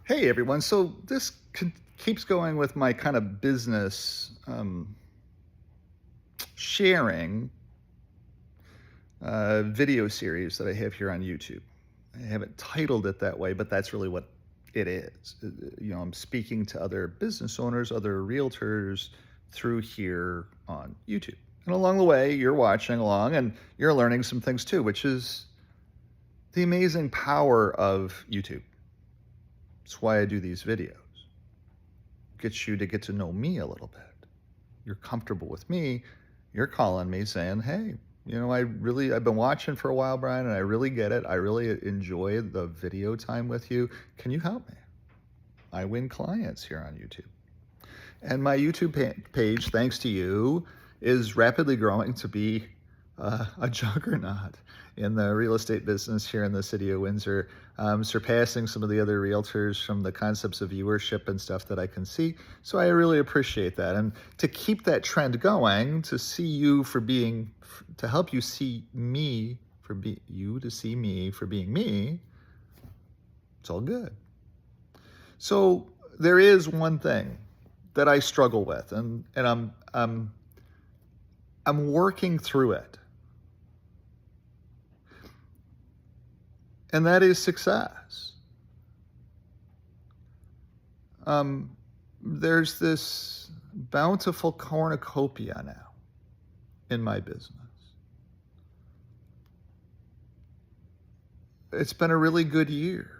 Hey everyone. So this keeps going with my kind of business sharing video series that I have here on YouTube. I haven't titled it that way, but that's really what it is. I'm speaking to other business owners, other realtors through here on YouTube. And along the way, you're watching along and you're learning some things too, which is the amazing power of YouTube. It's why I do these videos. Gets you to get to know me a little bit. You're comfortable with me. You're calling me saying, hey, I've been watching for a while, Brian, and I really get it. I really enjoy the video time with you. Can you help me? I win clients here on YouTube. And my YouTube page, thanks to you, is rapidly growing to be a juggernaut in the real estate business here in the city of Windsor, surpassing some of the other realtors from the concepts of viewership and stuff that I can see. So I really appreciate that. And to keep that trend going, to see you for being, to help you see me for you to see me for being me, it's all good. So there is one thing that I struggle with, and I'm working through it. And that is success. There's this bountiful cornucopia now in my business. It's been a really good year.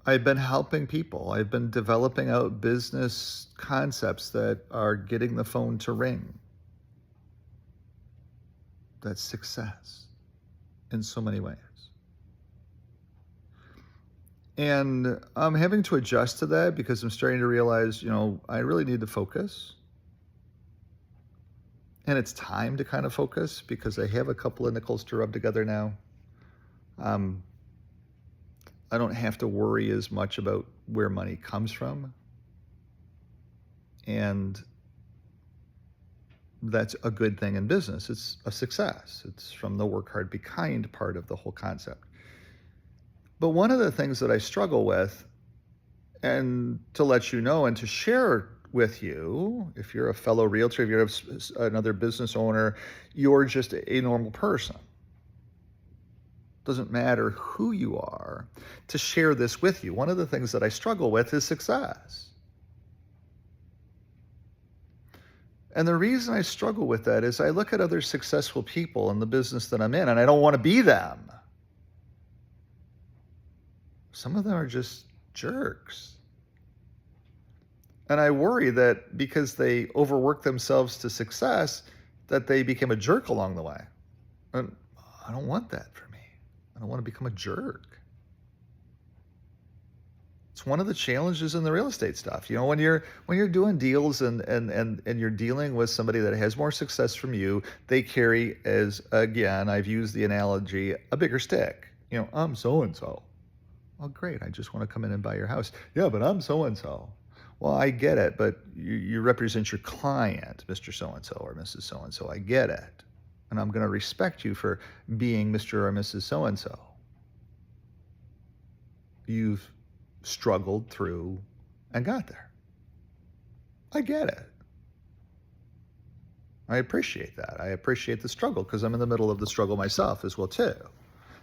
I've been helping people. I've been developing out business concepts that are getting the phone to ring. That's success in so many ways. And I'm having to adjust to that because I'm starting to realize, I really need to focus. And it's time to kind of focus because I have a couple of nickels to rub together now. I don't have to worry as much about where money comes from. And that's a good thing in business. It's a success. It's from the work hard, be kind part of the whole concept. But one of the things that I struggle with, and to let you know and to share with you, if you're a fellow realtor, if you're another business owner, you're just a normal person. Doesn't matter who you are, to share this with you. One of the things that I struggle with is success. And the reason I struggle with that is I look at other successful people in the business that I'm in, and I don't want to be them. Some of them are just jerks. And I worry that because they overwork themselves to success, that they become a jerk along the way. And I don't want that for me. I don't want to become a jerk. It's one of the challenges in the real estate stuff. When you're doing deals and you're dealing with somebody that has more success from you, they carry, as again, I've used the analogy, a bigger stick. I'm so and so. Well, great. I just want to come in and buy your house. Yeah, but I'm so and so. Well, I get it, but you represent your client, Mr. So-and-so or Mrs. So-and-so. I get it. And I'm going to respect you for being Mr. or Mrs. So-and-so. You've struggled through and got there. I get it. I appreciate that. I appreciate the struggle because I'm in the middle of the struggle myself as well, too.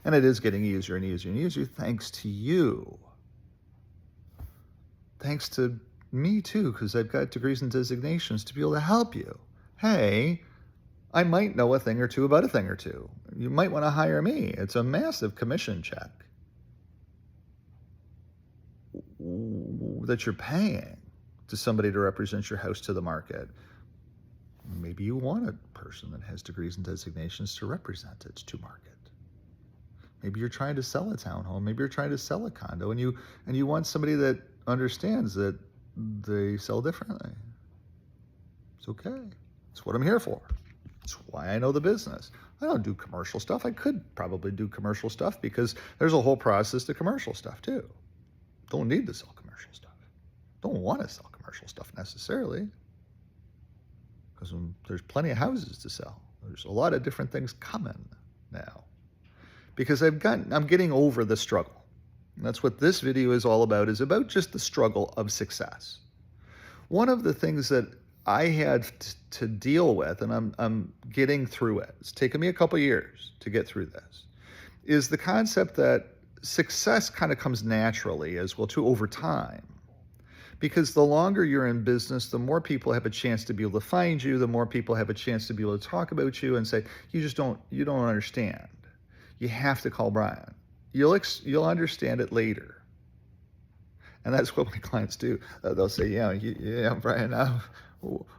And it is getting easier and easier and easier thanks to you. Thanks to me too, because I've got degrees and designations to be able to help you. Hey, I might know a thing or two about a thing or two. You might want to hire me. It's a massive commission check that you're paying to somebody to represent your house to the market. Maybe you want a person that has degrees and designations to represent it to market. Maybe you're trying to sell a townhome. Maybe you're trying to sell a condo, and you want somebody that understands that they sell differently. It's okay. It's what I'm here for. It's why I know the business. I don't do commercial stuff. I could probably do commercial stuff because there's a whole process to commercial stuff too. Don't need to sell commercial stuff. Don't want to sell commercial stuff necessarily because there's plenty of houses to sell. There's a lot of different things coming now because I'm getting over the struggle. And that's what this video is about just the struggle of success. One of the things that I had to deal with, and I'm getting through it, it's taken me a couple years to get through this, is the concept that success kind of comes naturally as well too over time. Because the longer you're in business, the more people have a chance to be able to find you, the more people have a chance to be able to talk about you and say, you don't understand. You have to call Brian. You'll understand it later. And that's what my clients do. They'll say, yeah, Brian,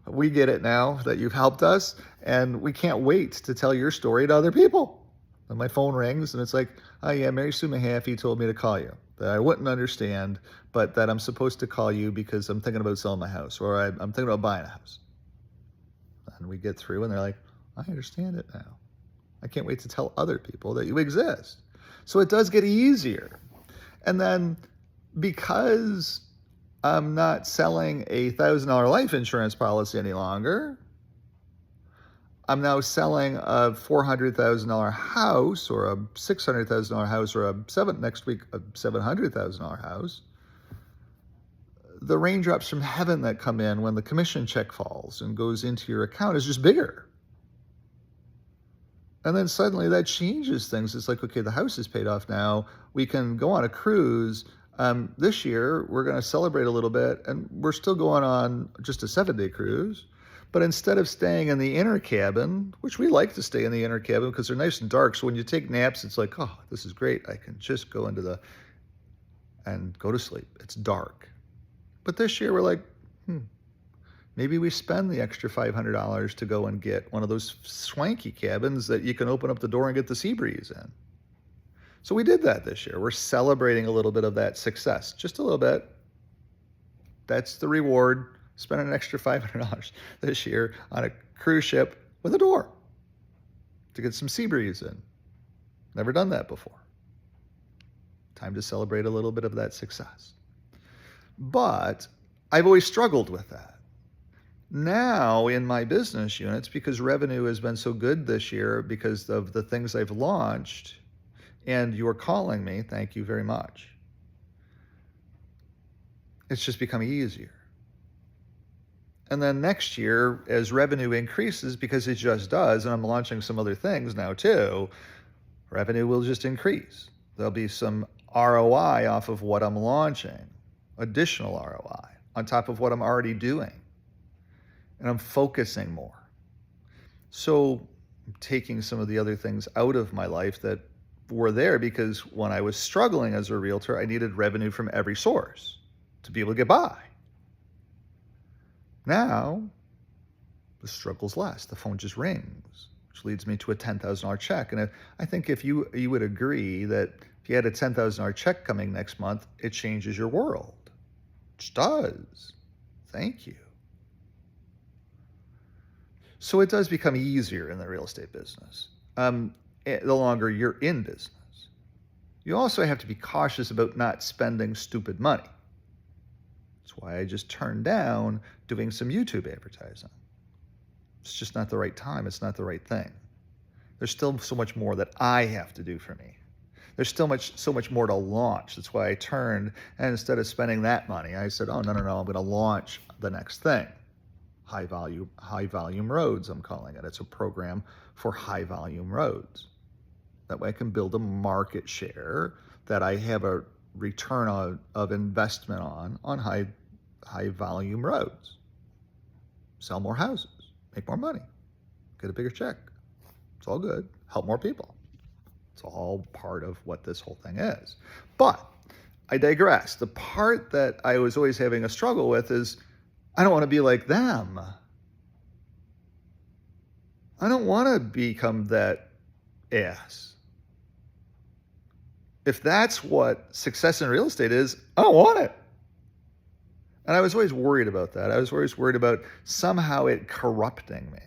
we get it now that you've helped us, and we can't wait to tell your story to other people. And my phone rings, and it's like, oh yeah, Mary Sue Mahaffey told me to call you, that I wouldn't understand, but that I'm supposed to call you because I'm thinking about selling my house, or I'm thinking about buying a house. And we get through, and they're like, I understand it now. I can't wait to tell other people that you exist. So it does get easier. And then because I'm not selling a $1,000 life insurance policy any longer, I'm now selling a $400,000 house, or a $600,000 house, or next week a $700,000 house. The raindrops from heaven that come in when the commission check falls and goes into your account is just bigger. And then suddenly that changes things. It's like, okay, the house is paid off now. We can go on a cruise. This year, we're going to celebrate a little bit, and we're still going on just a 7-day cruise. But instead of staying in the inner cabin, which we like to stay in the inner cabin because they're nice and dark, so when you take naps, it's like, oh, this is great. I can just go and go to sleep. It's dark. But this year, we're like, maybe we spend the extra $500 to go and get one of those swanky cabins that you can open up the door and get the sea breeze in. So we did that this year. We're celebrating a little bit of that success, just a little bit. That's the reward. Spend an extra $500 this year on a cruise ship with a door to get some sea breeze in. Never done that before. Time to celebrate a little bit of that success. But I've always struggled with that. Now in my business units, because revenue has been so good this year because of the things I've launched, and you're calling me, thank you very much. It's just become easier. And then next year, as revenue increases, because it just does, and I'm launching some other things now too, revenue will just increase. There'll be some ROI off of what I'm launching, additional ROI on top of what I'm already doing. And I'm focusing more. So I'm taking some of the other things out of my life that were there because when I was struggling as a realtor, I needed revenue from every source to be able to get by. Now, the struggle's less. The phone just rings, which leads me to a $10,000 check. And I think if you would agree that if you had a $10,000 check coming next month, it changes your world. It does. Thank you. So it does become easier in the real estate business the longer you're in business. You also have to be cautious about not spending stupid money. That's why I just turned down doing some YouTube advertising. It's just not the right time. It's not the right thing. There's still so much more that I have to do for me. There's still so much more to launch. That's why I turned, and instead of spending that money, I said, oh, no, I'm going to launch the next thing. High volume roads, I'm calling it. It's a program for high volume roads. That way I can build a market share that I have a return of investment on high volume roads. Sell more houses, make more money, get a bigger check. It's all good. Help more people. It's all part of what this whole thing is. But I digress. The part that I was always having a struggle with is I don't want to be like them. I don't want to become that ass. If that's what success in real estate is, I don't want it. And I was always worried about that. I was always worried about somehow it corrupting me.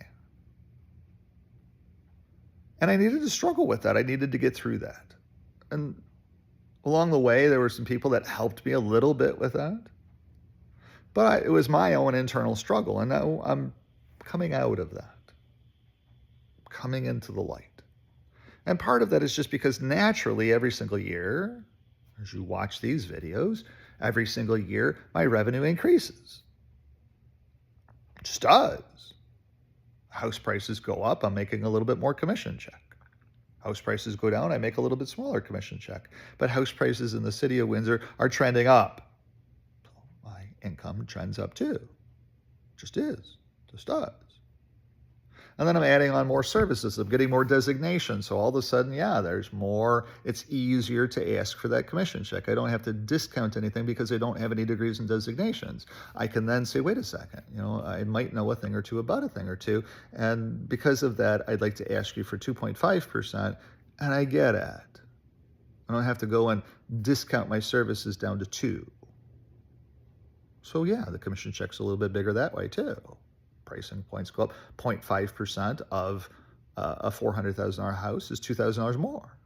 And I needed to struggle with that. I needed to get through that. And along the way, there were some people that helped me a little bit with that. But it was my own internal struggle. And now I'm coming out of that, coming into the light. And part of that is just because naturally every single year, As you watch these videos, every single year, my revenue increases. It just does. House prices go up, I'm making a little bit more commission check. House prices go down, I make a little bit smaller commission check. But house prices in the city of Windsor are trending up. So my income trends up too. Just is. Just does. And then I'm adding on more services. I'm getting more designations. So all of a sudden, yeah, there's more. It's easier to ask for that commission check. I don't have to discount anything because I don't have any degrees and designations. I can then say, wait a second, I might know a thing or two about a thing or two. And because of that, I'd like to ask you for 2.5%. And I get it. I don't have to go and discount my services down to 2. So yeah, the commission check's a little bit bigger that way too. Pricing points go up. 0.5% of a $400,000 house is $2,000 more.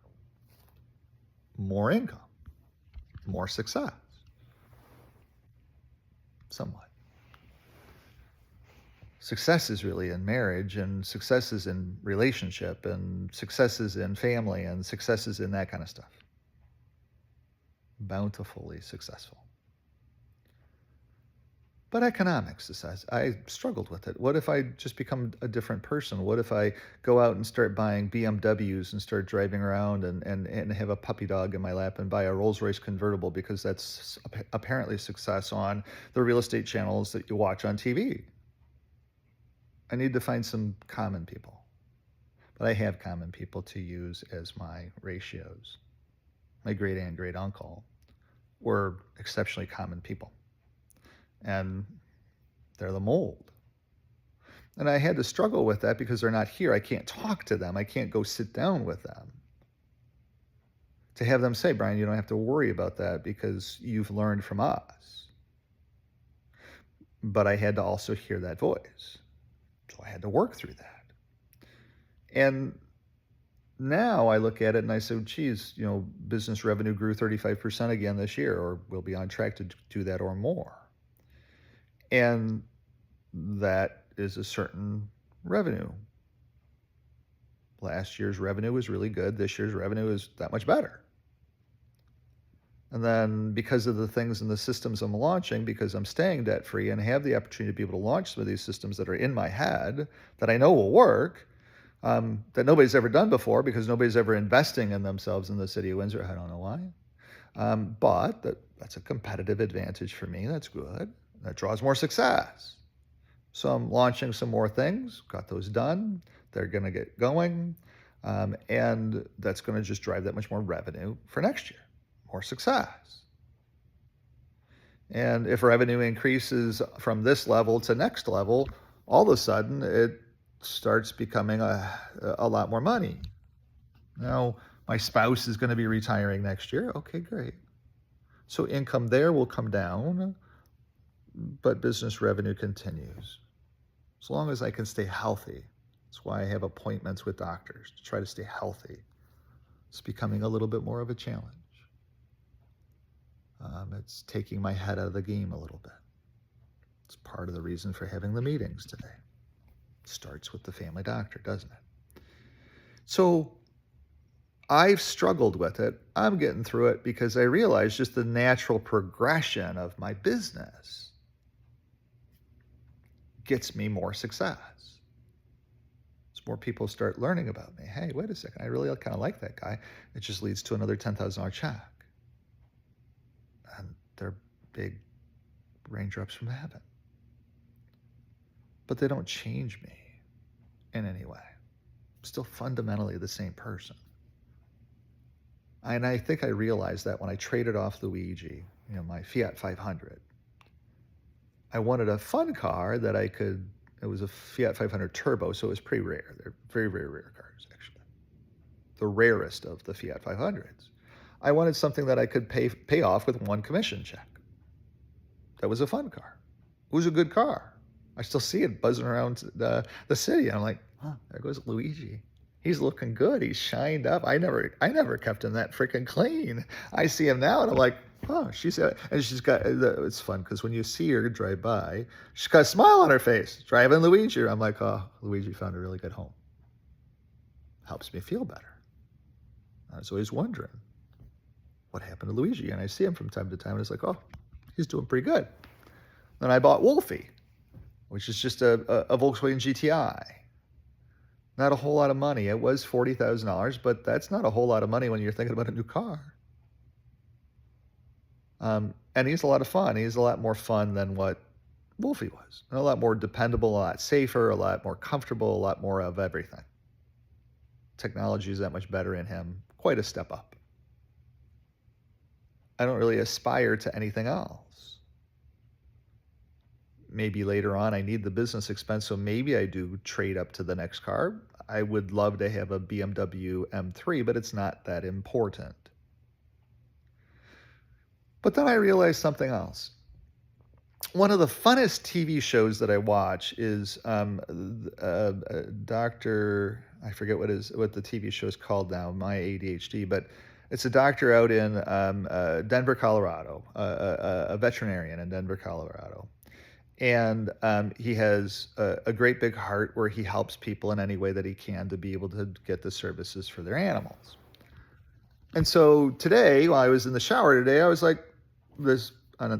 More income, more success, somewhat. Success is really in marriage, and success is in relationship, and success is in family, and success is in that kind of stuff. Bountifully successful. But economics says, I struggled with it. What if I just become a different person? What if I go out and start buying BMWs and start driving around and have a puppy dog in my lap and buy a Rolls-Royce convertible because that's apparently success on the real estate channels that you watch on TV? I need to find some common people. But I have common people to use as my ratios. My great aunt, great uncle were exceptionally common people. And they're the mold. And I had to struggle with that because they're not here. I can't talk to them. I can't go sit down with them. To have them say, Brian, you don't have to worry about that because you've learned from us. But I had to also hear that voice. So I had to work through that. And now I look at it and I say, geez, business revenue grew 35% again this year, or we'll be on track to do that or more. And that is a certain revenue. Last year's revenue was really good. This year's revenue is that much better. And then because of the things and the systems I'm launching, because I'm staying debt-free and have the opportunity to be able to launch some of these systems that are in my head that I know will work, that nobody's ever done before because nobody's ever investing in themselves in the city of Windsor. I don't know why. But that's a competitive advantage for me. That's good. That draws more success. So I'm launching some more things, got those done. They're going to get going. And that's going to just drive that much more revenue for next year, more success. And if revenue increases from this level to next level, all of a sudden it starts becoming a lot more money. Now, my spouse is going to be retiring next year. Okay, great. So income there will come down, but business revenue continues. As long as I can stay healthy. That's why I have appointments with doctors, to try to stay healthy. It's becoming a little bit more of a challenge. It's taking my head out of the game a little bit. It's part of the reason for having the meetings today. It starts with the family doctor, doesn't it? So I've struggled with it. I'm getting through it because I realize just the natural progression of my business gets me more success. As more people start learning about me, hey, wait a second, I really kind of like that guy. It just leads to another $10,000 check. And they're big raindrops from heaven. But they don't change me in any way. I'm still fundamentally the same person. And I think I realized that when I traded off Luigi, my Fiat 500. I wanted a fun car that it was a Fiat 500 Turbo, so it was pretty rare. They're very, very rare cars, actually. The rarest of the Fiat 500s. I wanted something that I could pay off with one commission check. That was a fun car. It was a good car. I still see it buzzing around the city. I'm like, there goes Luigi. He's looking good. He's shined up. I never kept him that freaking clean. I see him now, and I'm like, she's got, it's fun because when you see her drive by, she's got a smile on her face, driving Luigi. I'm like, Luigi found a really good home. Helps me feel better. I was always wondering, what happened to Luigi? And I see him from time to time, and it's like, oh, he's doing pretty good. Then I bought Wolfie, which is just a Volkswagen GTI. Not a whole lot of money. It was $40,000, but that's not a whole lot of money when you're thinking about a new car. And he's a lot of fun. He's a lot more fun than what Wolfie was. And a lot more dependable, a lot safer, a lot more comfortable, a lot more of everything. Technology is that much better in him. Quite a step up. I don't really aspire to anything else. Maybe later on I need the business expense, so maybe I do trade up to the next car. I would love to have a BMW M3, but it's not that important. But then I realized something else. One of the funnest TV shows that I watch is Dr. I forget what the TV show is called now, my ADHD, but it's a doctor out in Denver, Colorado, a veterinarian in Denver, Colorado. And he has a great big heart where he helps people in any way that he can to be able to get the services for their animals. And so today, while I was in the shower today, I was like, there's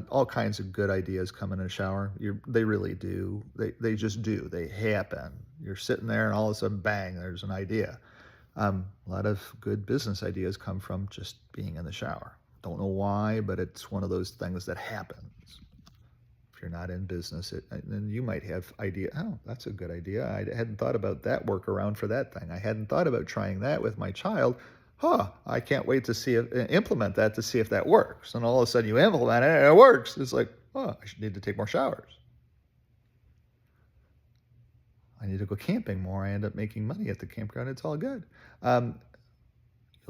all kinds of good ideas come in a shower. They really do. They just do. They happen. You're sitting there and all of a sudden, bang, there's an idea. A lot of good business ideas come from just being in the shower. Don't know why, but it's one of those things that happens. If you're not in business, then you might have idea. Oh, that's a good idea. I hadn't thought about that workaround for that thing. I hadn't thought about trying that with my child. I can't wait to implement that to see if that works. And all of a sudden you implement it and it works. It's like, I should need to take more showers. I need to go camping more. I end up making money at the campground. It's all good. You'll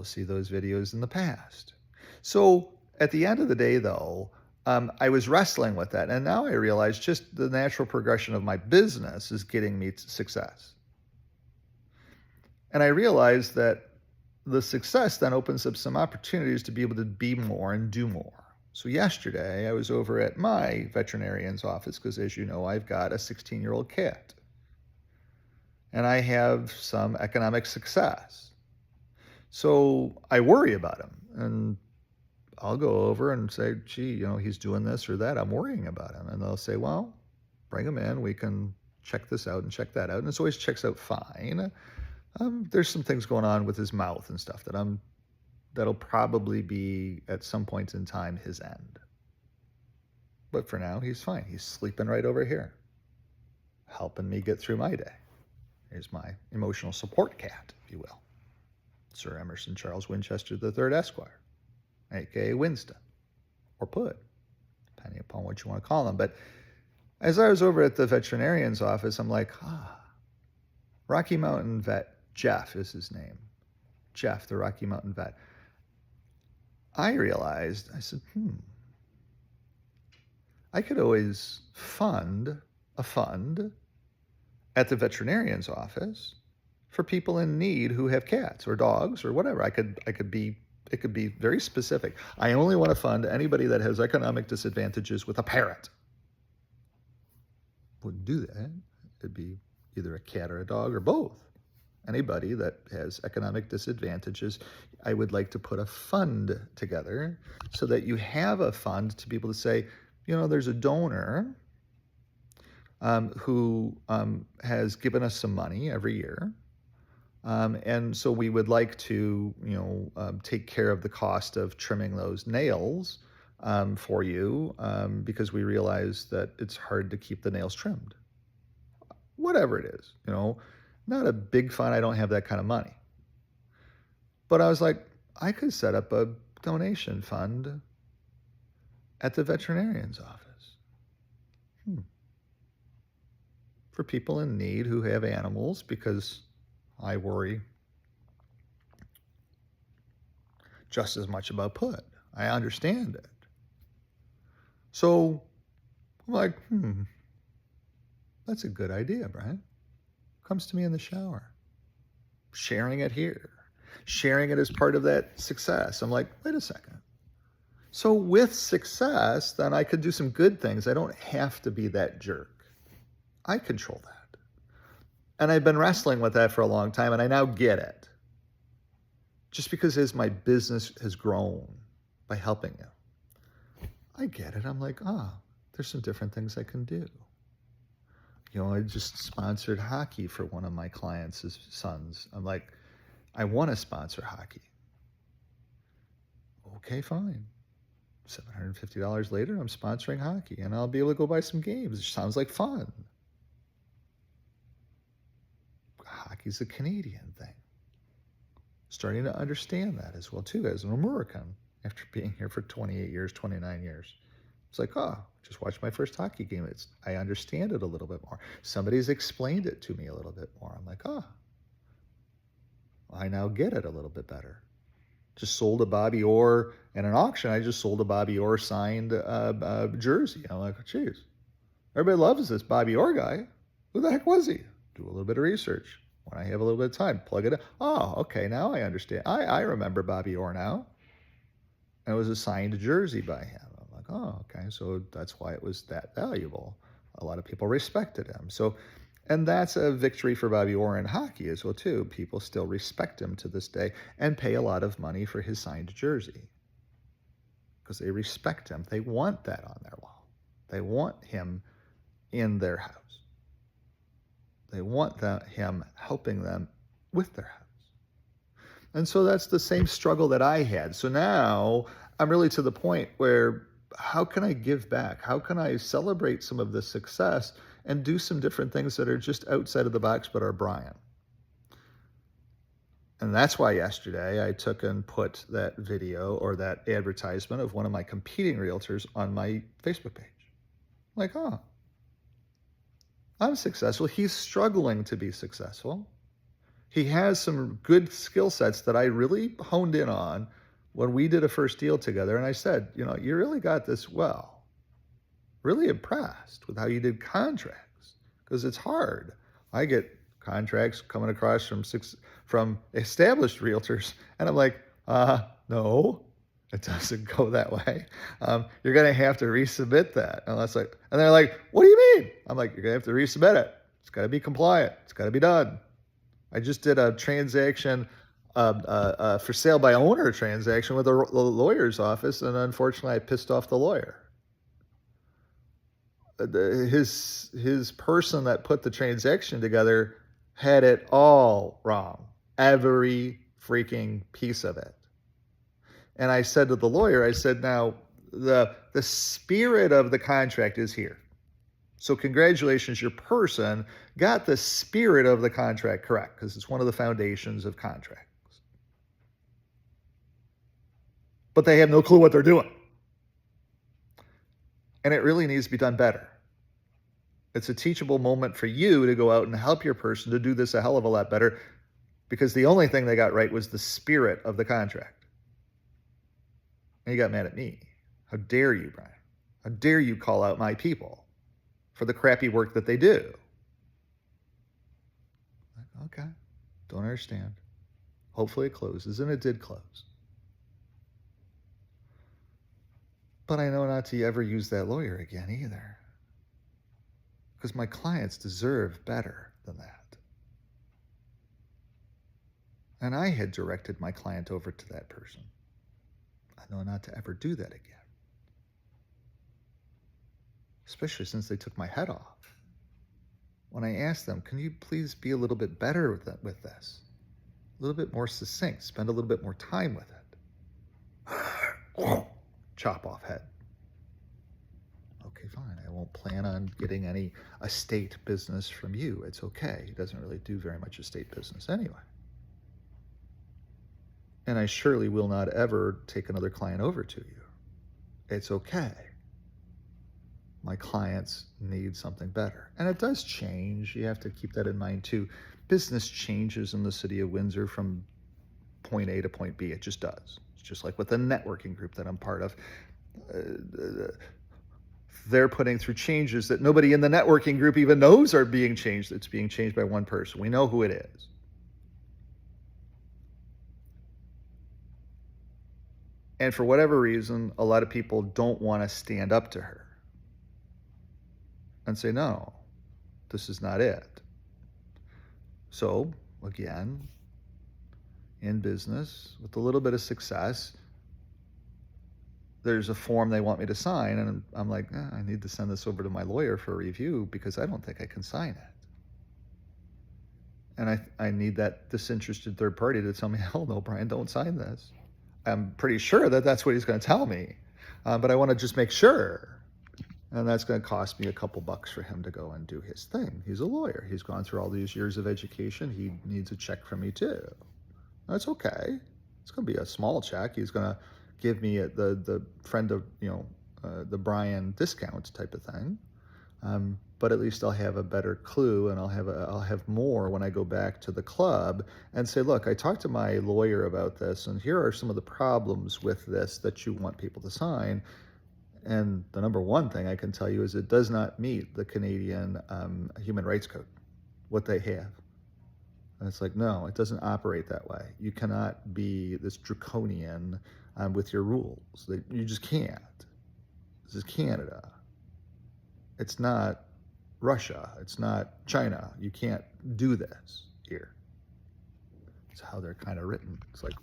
see those videos in the past. So at the end of the day, though, I was wrestling with that. And now I realize just the natural progression of my business is getting me to success. And I realized that the success then opens up some opportunities to be able to be more and do more. So yesterday I was over at my veterinarian's office because, as you know, I've got a 16-year-old cat. And I have some economic success. So I worry about him. And I'll go over and say, gee, he's doing this or that. I'm worrying about him. And they'll say, well, bring him in. We can check this out and check that out. And it always checks out fine. There's some things going on with his mouth and stuff that'll probably be at some point in time his end. But for now, he's fine. He's sleeping right over here, helping me get through my day. Here's my emotional support cat, if you will. Sir Emerson Charles Winchester III, Esquire, a.k.a. Winston, or Pud, depending upon what you want to call him. But as I was over at the veterinarian's office, I'm like, Rocky Mountain Vet, Jeff is his name. Jeff, the Rocky Mountain Vet. I realized, I said, I could always fund a fund at the veterinarian's office for people in need who have cats or dogs or whatever. It could be very specific. I only want to fund anybody that has economic disadvantages with a parrot. Wouldn't do that. It'd be either a cat or a dog or both. Anybody that has economic disadvantages, I would like to put a fund together so that you have a fund to be able to say, there's a donor who has given us some money every year. And so we would like to, take care of the cost of trimming those nails for you because we realize that it's hard to keep the nails trimmed. Whatever it is, not a big fund. I don't have that kind of money. But I was like, I could set up a donation fund at the veterinarian's office for people in need who have animals, because I worry just as much about Pud. I understand it. So I'm like, that's a good idea, Brian. Comes to me in the shower. Sharing it here. Sharing it as part of that success. I'm like, wait a second. So with success, then I could do some good things. I don't have to be that jerk. I control that. And I've been wrestling with that for a long time, and I now get it. Just because as my business has grown, by helping you. I get it. I'm like, there's some different things I can do. I just sponsored hockey for one of my clients' sons. I'm like, I want to sponsor hockey. Okay, fine. $750 later, I'm sponsoring hockey, and I'll be able to go buy some games. It sounds like fun. Hockey's a Canadian thing. Starting to understand that as well, too, as an American, after being here for 28 years, 29 years. It's like, just watched my first hockey game. I understand it a little bit more. Somebody's explained it to me a little bit more. I'm like, I now get it a little bit better. Just sold a Bobby Orr in an auction. I just sold a Bobby Orr signed jersey. I'm like, geez, everybody loves this Bobby Orr guy. Who the heck was he? Do a little bit of research. When I have a little bit of time, plug it in. Oh, okay, now I understand. I remember Bobby Orr now. And it was a signed jersey by him. I'm like, okay, so that's why it was that valuable. A lot of people respected him. And that's a victory for Bobby Orr in hockey as well, too. People still respect him to this day and pay a lot of money for his signed jersey because they respect him. They want that on their wall. They want him in their house. They want him helping them with their house. And so that's the same struggle that I had. So now I'm really to the point where how can I give back? How can I celebrate some of this success and do some different things that are just outside of the box but are Brian? And that's why yesterday I took and put that video or that advertisement of one of my competing realtors on my Facebook page. Like, I'm successful. He's struggling to be successful. He has some good skill sets that I really honed in on when we did a first deal together. And I said, you really got this well. Really impressed with how you did contracts because it's hard. I get contracts coming across from established realtors, and I'm like, no, it doesn't go that way. You're going to have to resubmit that. And they're like, what do you mean? I'm like, you're going to have to resubmit it. It's got to be compliant. It's got to be done. I just did a transaction, for sale by owner transaction with a lawyer's office, and unfortunately I pissed off the lawyer. His person that put the transaction together had it all wrong. Every freaking piece of it. And I said to the lawyer, I said, now, the spirit of the contract is here. So congratulations, your person got the spirit of the contract correct because it's one of the foundations of contracts. But they have no clue what they're doing. And it really needs to be done better. It's a teachable moment for you to go out and help your person to do this a hell of a lot better because the only thing they got right was the spirit of the contract. And you got mad at me. How dare you, Brian? How dare you call out my people for the crappy work that they do? Okay, don't understand. Hopefully it closes, and it did close. But I know not to ever use that lawyer again either. Because my clients deserve better than that. And I had directed my client over to that person. I know not to ever do that again. Especially since they took my head off. When I asked them, can you please be a little bit better with this? A little bit more succinct, spend a little bit more time with it. Chop off head. Okay, fine. I won't plan on getting any estate business from you. It's okay. He doesn't really do very much estate business anyway. And I surely will not ever take another client over to you. It's okay. My clients need something better. And it does change. You have to keep that in mind too. Business changes in the city of Windsor from point A to point B. It just does. It's just like with the networking group that I'm part of. They're putting through changes that nobody in the networking group even knows are being changed. It's being changed by one person. We know who it is. And for whatever reason, a lot of people don't want to stand up to her and say, no, this is not it. So, again, in business, with a little bit of success, there's a form they want me to sign, and I'm like, I need to send this over to my lawyer for review because I don't think I can sign it. And I need that disinterested third party to tell me, hell no, Brian, don't sign this. I'm pretty sure that that's what he's going to tell me, but I want to just make sure. And that's going to cost me a couple bucks for him to go and do his thing. He's a lawyer. He's gone through all these years of education. He needs a check from me too. That's okay. It's going to be a small check. He's going to give me the friend of, the Brian discount type of thing. But at least I'll have a better clue, and I'll have more when I go back to the club and say, look, I talked to my lawyer about this, and here are some of the problems with this that you want people to sign. And the number one thing I can tell you is it does not meet the Canadian Human Rights Code, what they have. And it's like, no, it doesn't operate that way. You cannot be this draconian with your rules. You just can't. This is Canada. It's not Russia. It's not China. You can't do this here. It's how they're kind of written. It's like,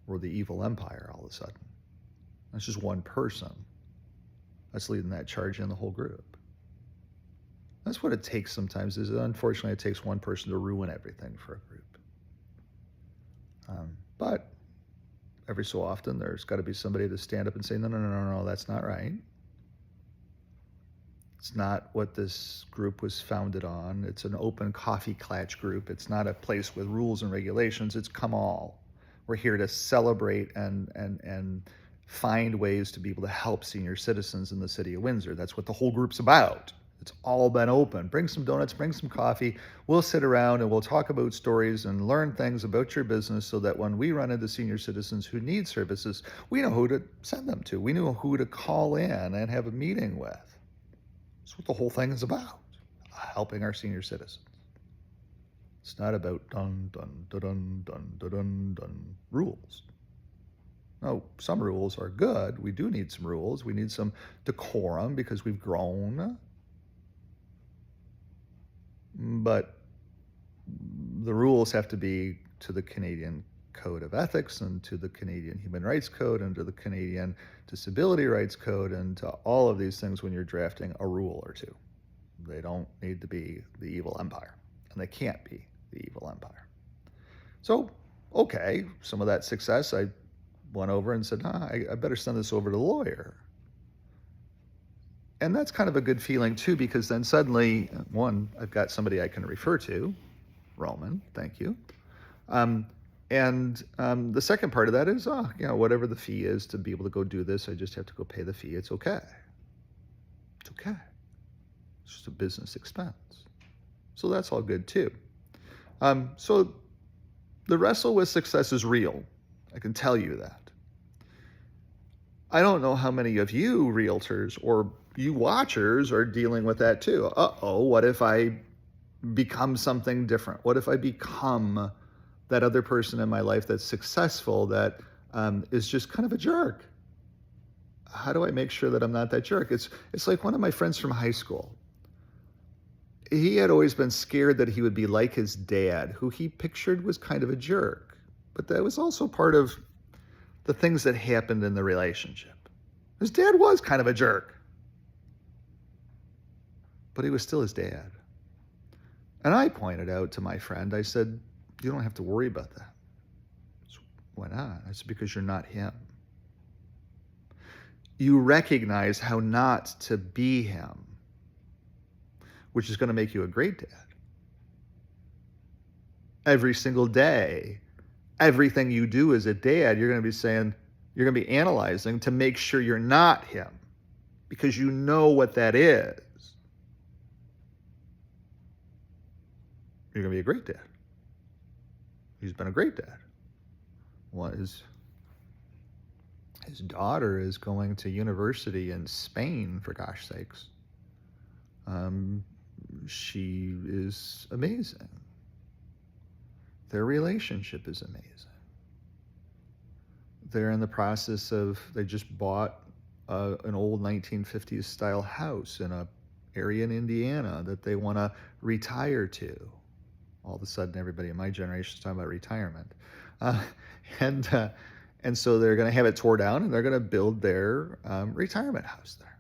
we're the evil empire all of a sudden. That's just one person that's leading that charge in the whole group. That's what it takes sometimes, is unfortunately it takes one person to ruin everything for a group. But every so often there's got to be somebody to stand up and say, no, that's not right. It's not what this group was founded on. It's an open coffee klatch group. It's not a place with rules and regulations. It's come all. We're here to celebrate and find ways to be able to help senior citizens in the city of Windsor. That's what the whole group's about. It's all been open. Bring some donuts, bring some coffee. We'll sit around and we'll talk about stories and learn things about your business so that when we run into senior citizens who need services, we know who to send them to. We know who to call in and have a meeting with. That's what the whole thing is about, helping our senior citizens. It's not about dun rules. No, some rules are good. We do need some rules. We need some decorum because we've grown. But the rules have to be to the Canadian Code of Ethics and to the Canadian Human Rights Code and to the Canadian Disability Rights Code and to all of these things when you're drafting a rule or two. They don't need to be the evil empire, and they can't be the evil empire. So, okay, some of that success, I went over and said, I better send this over to the lawyer. And that's kind of a good feeling too, because then suddenly, one, I've got somebody I can refer to, Roman, thank you. And the second part of that is, whatever the fee is to be able to go do this, I just have to go pay the fee. It's okay. It's okay. It's just a business expense. So that's all good too. So the wrestle with success is real. I can tell you that. I don't know how many of you realtors or you watchers are dealing with that too. What if I become something different? What if I become that other person in my life that's successful that is just kind of a jerk? How do I make sure that I'm not that jerk? It's like one of my friends from high school. He had always been scared that he would be like his dad, who he pictured was kind of a jerk. But that was also part of the things that happened in the relationship. His dad was kind of a jerk, but he was still his dad. And I pointed out to my friend, I said, you don't have to worry about that. So, why not? I said, because you're not him. You recognize how not to be him, which is going to make you a great dad. Every single day, everything you do as a dad, you're going to be saying, you're going to be analyzing to make sure you're not him, because you know what that is. You're going to be a great dad. He's been a great dad. Well, his daughter is going to university in Spain, for gosh sakes. She is amazing. Their relationship is amazing. They're in the process of, they just bought an old 1950s style house in an area in Indiana that they want to retire to. All of a sudden, everybody in my generation is talking about retirement. uh, and uh, and so they're going to have it tore down, and they're going to build their retirement house there.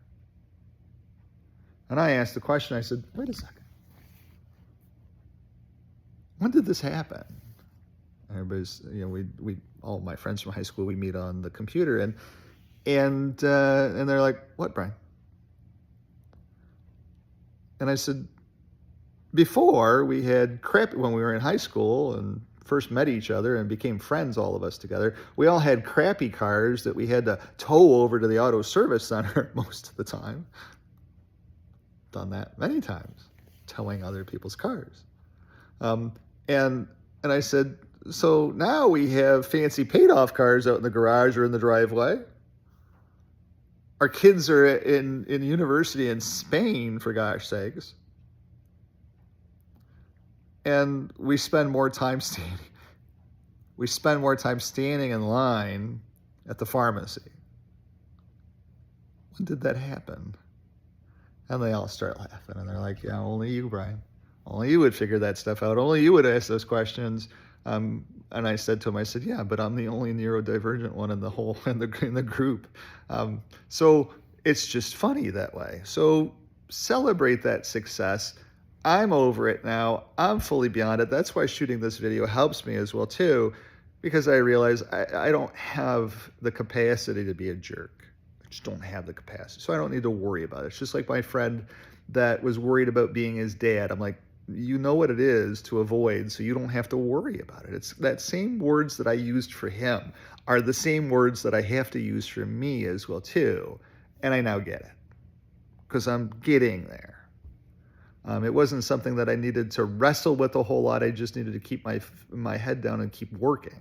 And I asked the question. I said, "Wait a second. When did this happen?" Everybody's, we all my friends from high school, we meet on the computer, and they're like, "What, Brian?" And I said, "Before we had crap when we were in high school and first met each other and became friends, all of us together. We all had crappy cars that we had to tow over to the auto service center most of the time. Done that many times, towing other people's cars." Um, and and I said, "So now we have fancy paid-off cars out in the garage or in the driveway. Our kids are in university in Spain, for gosh sakes. And we spend more time standing. We spend more time standing in line at the pharmacy. When did that happen?" And they all start laughing, and they're like, "Yeah, only you, Brian. Only you would figure that stuff out. Only you would ask those questions." And I said to him, I said, "Yeah, but I'm the only neurodivergent one in the whole in the group." So it's just funny that way. So celebrate that success. I'm over it now. I'm fully beyond it. That's why shooting this video helps me as well too, because I realize I don't have the capacity to be a jerk. I just don't have the capacity. So I don't need to worry about it. It's just like my friend that was worried about being his dad. I'm like, you know what it is to avoid, so you don't have to worry about it. It's that same words that I used for him are the same words that I have to use for me as well too. And I now get it because I'm getting there. It wasn't something that I needed to wrestle with a whole lot. I just needed to keep my head down and keep working.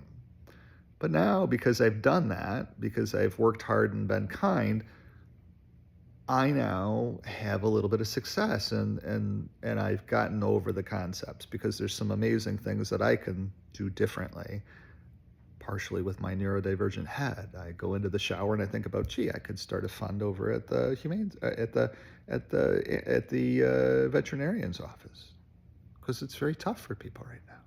But now, because I've done that, because I've worked hard and been kind, I now have a little bit of success, and I've gotten over the concepts because there's some amazing things that I can do differently, partially with my neurodivergent head. I go into the shower and I think about, gee, I could start a fund over at the veterinarian's office because it's very tough for people right now.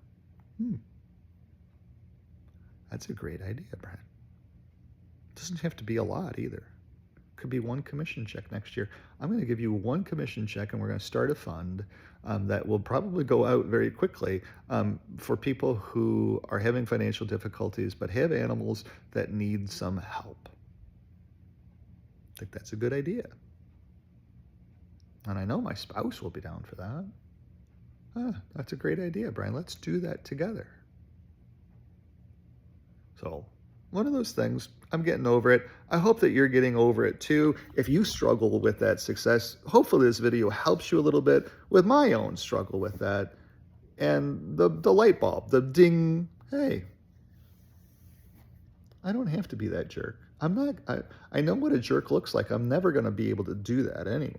That's a great idea, Brian. It doesn't have to be a lot either. Could be one commission check next year. I'm going to give you one commission check, and we're going to start a fund that will probably go out very quickly for people who are having financial difficulties but have animals that need some help. I think that's a good idea. And I know my spouse will be down for that. That's a great idea, Brian. Let's do that together. So one of those things, I'm getting over it. I hope that you're getting over it too. If you struggle with that success, hopefully this video helps you a little bit with my own struggle with that. And the light bulb, the ding, hey, I don't have to be that jerk. I know what a jerk looks like. I'm never going to be able to do that anyway.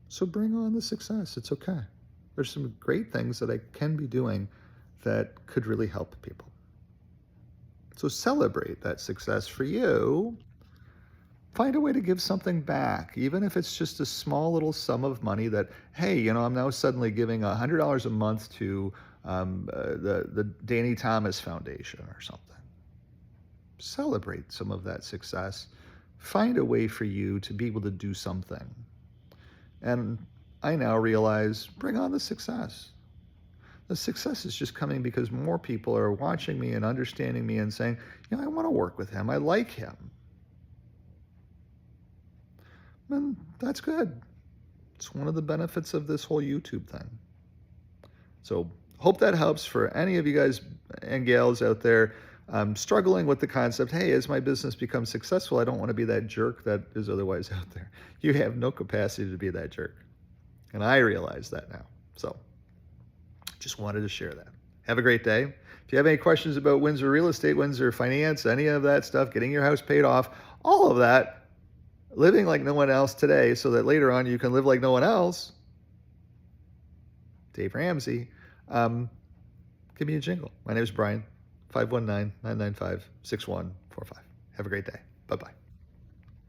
So bring on the success. It's okay. There's some great things that I can be doing that could really help people. So celebrate that success for you. Find a way to give something back, even if it's just a small little sum of money that, hey, I'm now suddenly giving $100 a month to the Danny Thomas Foundation or something. Celebrate some of that success. Find a way for you to be able to do something. And I now realize, bring on the success. The success is just coming because more people are watching me and understanding me and saying, I want to work with him. I like him. And that's good. It's one of the benefits of this whole YouTube thing. So hope that helps for any of you guys and gals out there struggling with the concept, hey, as my business becomes successful, I don't want to be that jerk that is otherwise out there. You have no capacity to be that jerk. And I realize that now. So just wanted to share that. Have a great day. If you have any questions about Windsor real estate, Windsor finance, any of that stuff, getting your house paid off, all of that, living like no one else today so that later on you can live like no one else, Dave Ramsey, give me a jingle. My name is Brian, 519-995-6145. Have a great day. Bye-bye.